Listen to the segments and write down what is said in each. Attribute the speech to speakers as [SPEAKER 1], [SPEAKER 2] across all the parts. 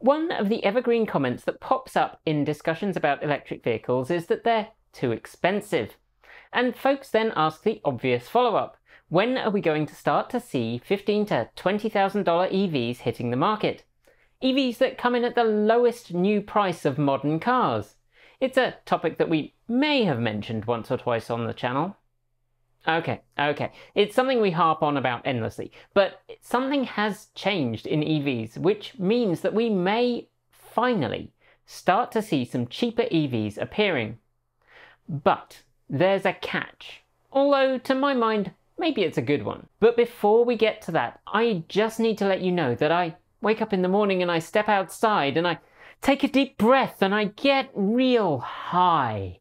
[SPEAKER 1] One of the evergreen comments that pops up in discussions about electric vehicles is that they're too expensive. And folks then ask the obvious follow-up. When are we going to start to see $15,000 to $20,000 EVs hitting the market? EVs that come in at the lowest new price of modern cars. It's a topic that we may have mentioned once or twice on the channel. Okay. It's something we harp on about endlessly, but something has changed in EVs, which means that we may finally start to see some cheaper EVs appearing. But there's a catch, although to my mind, maybe it's a good one. But before we get to that, I just need to let you know that I wake up in the morning and I step outside and I take a deep breath and I get real high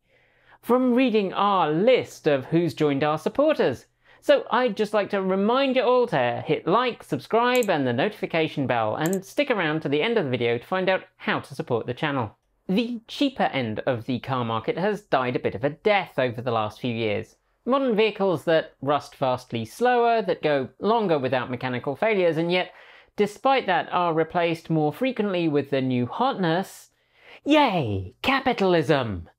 [SPEAKER 1] from reading our list of who's joined our supporters. So I'd just like to remind you all to hit like, subscribe and the notification bell, and stick around to the end of the video to find out how to support the channel. The cheaper end of the car market has died a bit of a death over the last few years. Modern vehicles that rust vastly slower, that go longer without mechanical failures, and yet, despite that, are replaced more frequently with the new hotness, yay, capitalism,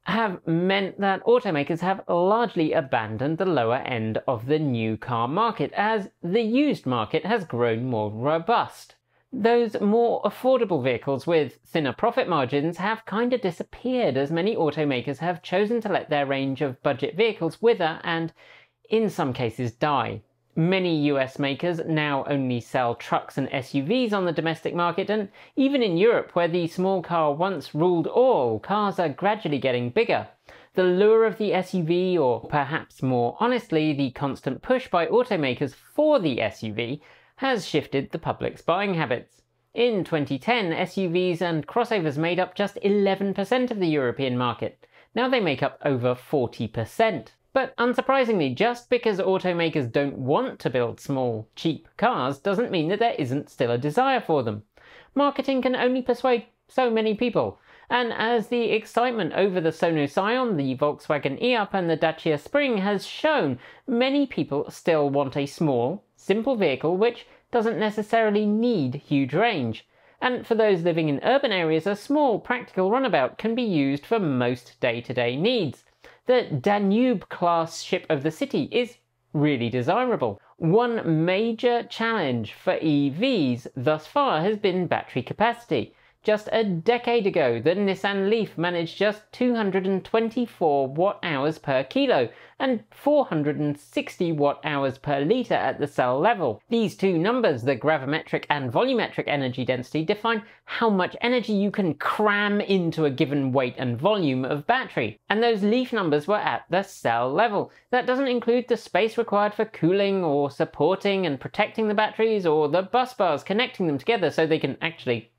[SPEAKER 1] have meant that automakers have largely abandoned the lower end of the new car market as the used market has grown more robust. Those more affordable vehicles with thinner profit margins have kind of disappeared as many automakers have chosen to let their range of budget vehicles wither and, in some cases, die. Many US makers now only sell trucks and SUVs on the domestic market, and even in Europe, where the small car once ruled all, cars are gradually getting bigger. The lure of the SUV, or perhaps more honestly, the constant push by automakers for the SUV, has shifted the public's buying habits. In 2010, SUVs and crossovers made up just 11% of the European market. Now they make up over 40%. But unsurprisingly, just because automakers don't want to build small, cheap cars doesn't mean that there isn't still a desire for them. Marketing can only persuade so many people, and as the excitement over the Sono Scion, the Volkswagen e-up and the Dacia Spring has shown, many people still want a small, simple vehicle which doesn't necessarily need huge range. And for those living in urban areas, a small, practical runabout can be used for most day-to-day needs. The Danube-class ship of the city is really desirable. One major challenge for EVs thus far has been battery capacity. Just a decade ago, the Nissan Leaf managed just 224 watt-hours per kilo and 460 watt-hours per litre at the cell level. These two numbers, the gravimetric and volumetric energy density, define how much energy you can cram into a given weight and volume of battery. And those Leaf numbers were at the cell level. That doesn't include the space required for cooling or supporting and protecting the batteries, or the bus bars connecting them together so they can actually,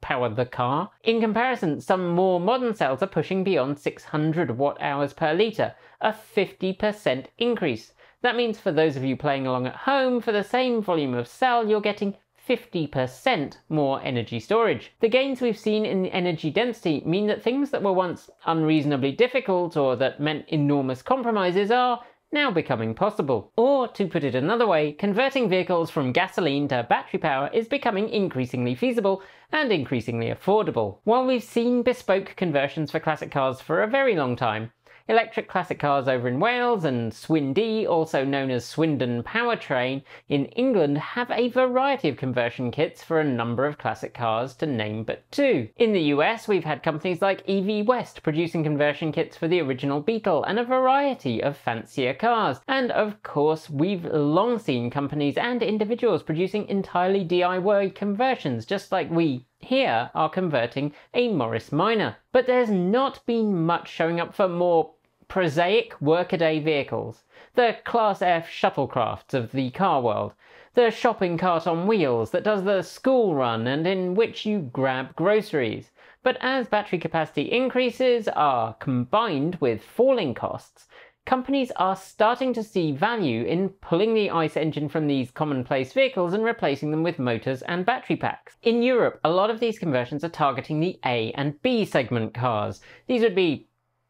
[SPEAKER 1] power the car. In comparison, some more modern cells are pushing beyond 600 watt-hours per litre, a 50% increase. That means for those of you playing along at home, for the same volume of cell, you're getting 50% more energy storage. The gains we've seen in energy density mean that things that were once unreasonably difficult or that meant enormous compromises are now becoming possible. Or, to put it another way, converting vehicles from gasoline to battery power is becoming increasingly feasible and increasingly affordable. While we've seen bespoke conversions for classic cars for a very long time, electric classic cars over in Wales and Swindee, also known as Swindon Powertrain in England, have a variety of conversion kits for a number of classic cars, to name but two. In the US, we've had companies like EV West producing conversion kits for the original Beetle and a variety of fancier cars. And of course, we've long seen companies and individuals producing entirely DIY conversions, just like we here are converting a Morris Minor. But there's not been much showing up for more prosaic workaday vehicles, the Class F shuttlecrafts of the car world, the shopping cart on wheels that does the school run and in which you grab groceries. But as battery capacity increases are combined with falling costs, companies are starting to see value in pulling the ICE engine from these commonplace vehicles and replacing them with motors and battery packs. In Europe, a lot of these conversions are targeting the A and B segment cars. These would be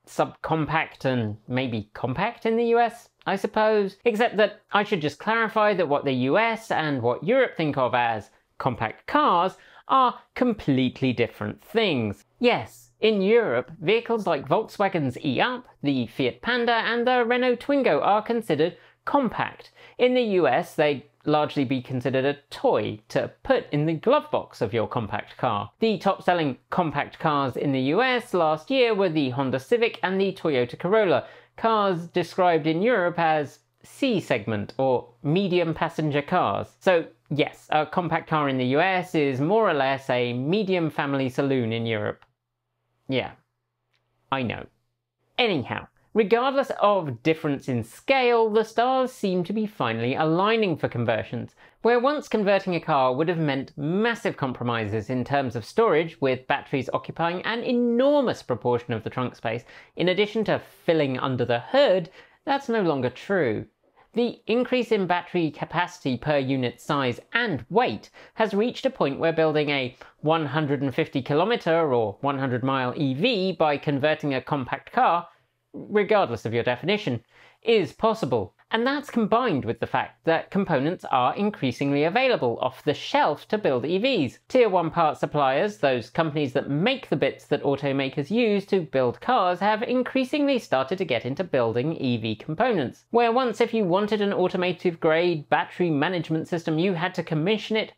[SPEAKER 1] subcompact and maybe compact in the US, I suppose. Except that I should just clarify that what the US and what Europe think of as compact cars are completely different things. Yes, in Europe, vehicles like Volkswagen's e-Up, the Fiat Panda and the Renault Twingo are considered compact. In the US, they'd largely be considered a toy to put in the glove box of your compact car. The top-selling compact cars in the US last year were the Honda Civic and the Toyota Corolla, cars described in Europe as C-segment or medium passenger cars. So yes, a compact car in the US is more or less a medium family saloon in Europe. Yeah, I know. Anyhow, regardless of difference in scale, the stars seem to be finally aligning for conversions. Where once converting a car would have meant massive compromises in terms of storage, with batteries occupying an enormous proportion of the trunk space, in addition to filling under the hood, that's no longer true. The increase in battery capacity per unit size and weight has reached a point where building a 150-kilometre or 100-mile EV by converting a compact car, regardless of your definition, is possible. And that's combined with the fact that components are increasingly available off the shelf to build EVs. Tier 1 part suppliers, those companies that make the bits that automakers use to build cars, have increasingly started to get into building EV components. Where once if you wanted an automotive-grade battery management system, you had to commission it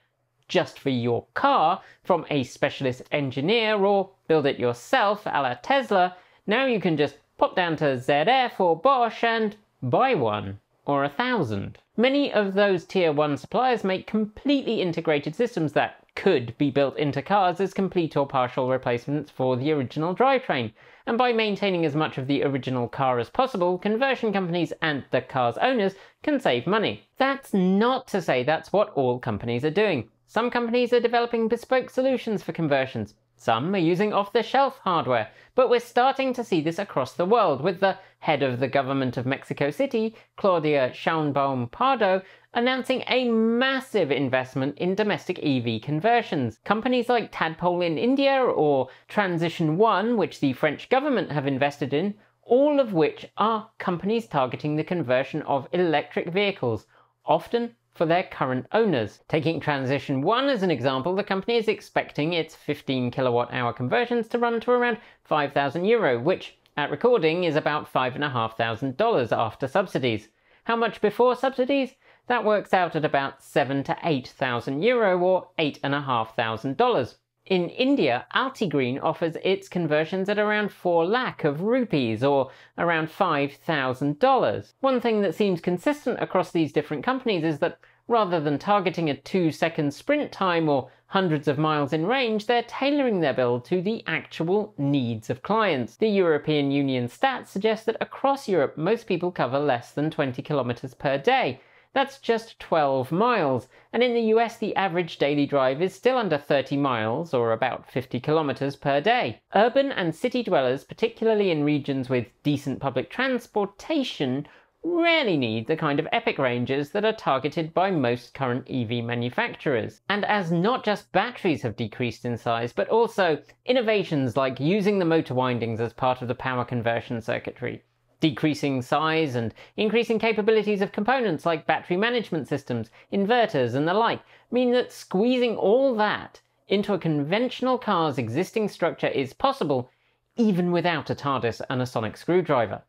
[SPEAKER 1] just for your car from a specialist engineer or build it yourself a la Tesla, now you can just pop down to ZF or Bosch and buy one, or 1,000. Many of those tier 1 suppliers make completely integrated systems that could be built into cars as complete or partial replacements for the original drivetrain, and by maintaining as much of the original car as possible, conversion companies and the car's owners can save money. That's not to say that's what all companies are doing. Some companies are developing bespoke solutions for conversions. Some are using off-the-shelf hardware, but we're starting to see this across the world, with the head of the government of Mexico City, Claudia Sheinbaum Pardo, announcing a massive investment in domestic EV conversions. Companies like Tadpole in India or Transition One, which the French government have invested in, all of which are companies targeting the conversion of electric vehicles, often for their current owners. Taking Transition One as an example, the company is expecting its 15 kilowatt-hour conversions to run to around €5,000, which at recording is about $5,500 after subsidies. How much before subsidies? That works out at about €7,000 to €8,000 or $8,500. In India, Altigreen offers its conversions at around 4 lakh of rupees, or around $5,000. One thing that seems consistent across these different companies is that rather than targeting a 2-second sprint time or hundreds of miles in range, they're tailoring their build to the actual needs of clients. The European Union stats suggest that across Europe, most people cover less than 20 kilometers per day. That's just 12 miles, and in the US the average daily drive is still under 30 miles, or about 50 kilometers per day. Urban and city dwellers, particularly in regions with decent public transportation, rarely need the kind of epic ranges that are targeted by most current EV manufacturers. And as not just batteries have decreased in size, but also innovations like using the motor windings as part of the power conversion circuitry, decreasing size and increasing capabilities of components like battery management systems, inverters and the like mean that squeezing all that into a conventional car's existing structure is possible even without a TARDIS and a sonic screwdriver.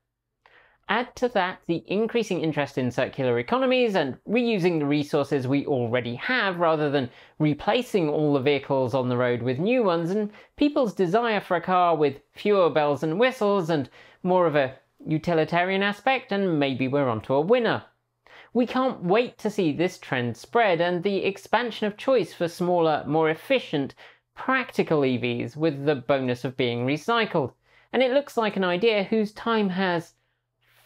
[SPEAKER 1] Add to that the increasing interest in circular economies and reusing the resources we already have rather than replacing all the vehicles on the road with new ones, and people's desire for a car with fewer bells and whistles and more of a utilitarian aspect, and maybe we're onto a winner. We can't wait to see this trend spread and the expansion of choice for smaller, more efficient, practical EVs with the bonus of being recycled. And it looks like an idea whose time has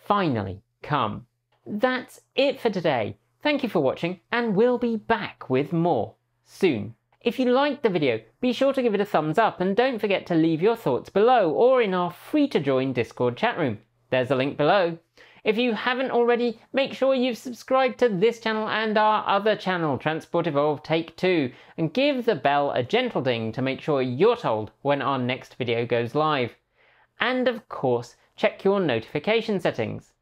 [SPEAKER 1] finally come. That's it for today. Thank you for watching, and we'll be back with more soon. If you liked the video, be sure to give it a thumbs up and don't forget to leave your thoughts below or in our free-to-join Discord chat room. There's a link below. If you haven't already, make sure you've subscribed to this channel and our other channel, Transport Evolved Take 2, and give the bell a gentle ding to make sure you're told when our next video goes live. And of course, check your notification settings.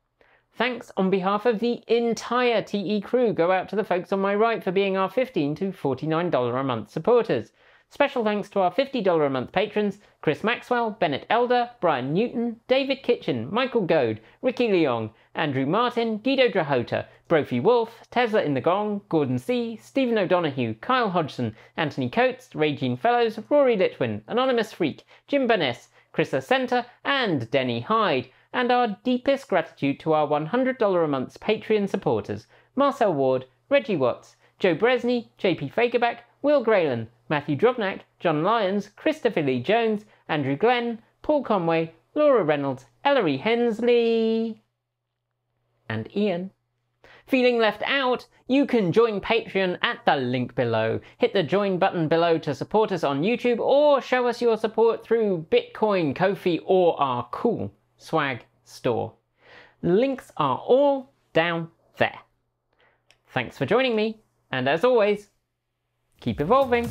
[SPEAKER 1] Thanks on behalf of the entire TE crew go out to the folks on my right for being our $15 to $49 a month supporters. Special thanks to our $50 a month patrons: Chris Maxwell, Bennett Elder, Brian Newton, David Kitchen, Michael Goad, Ricky Leong, Andrew Martin, Guido Drahota, Brophy Wolf, Tesla in the Gong, Gordon C., Stephen O'Donoghue, Kyle Hodgson, Anthony Coates, Regine Fellows, Rory Litwin, Anonymous Freak, Jim Burness, Chris Ascenta, and Denny Hyde. And our deepest gratitude to our $100 a month Patreon supporters: Marcel Ward, Reggie Watts, Joe Bresney, JP Fagerback, Will Graylan, Matthew Drobnak, John Lyons, Christopher Lee Jones, Andrew Glenn, Paul Conway, Laura Reynolds, Ellery Hensley, and Ian. Feeling left out? You can join Patreon at the link below. Hit the join button below to support us on YouTube, or show us your support through Bitcoin, Ko-fi, or our cool swag store. Links are all down there. Thanks for joining me, and as always, keep evolving.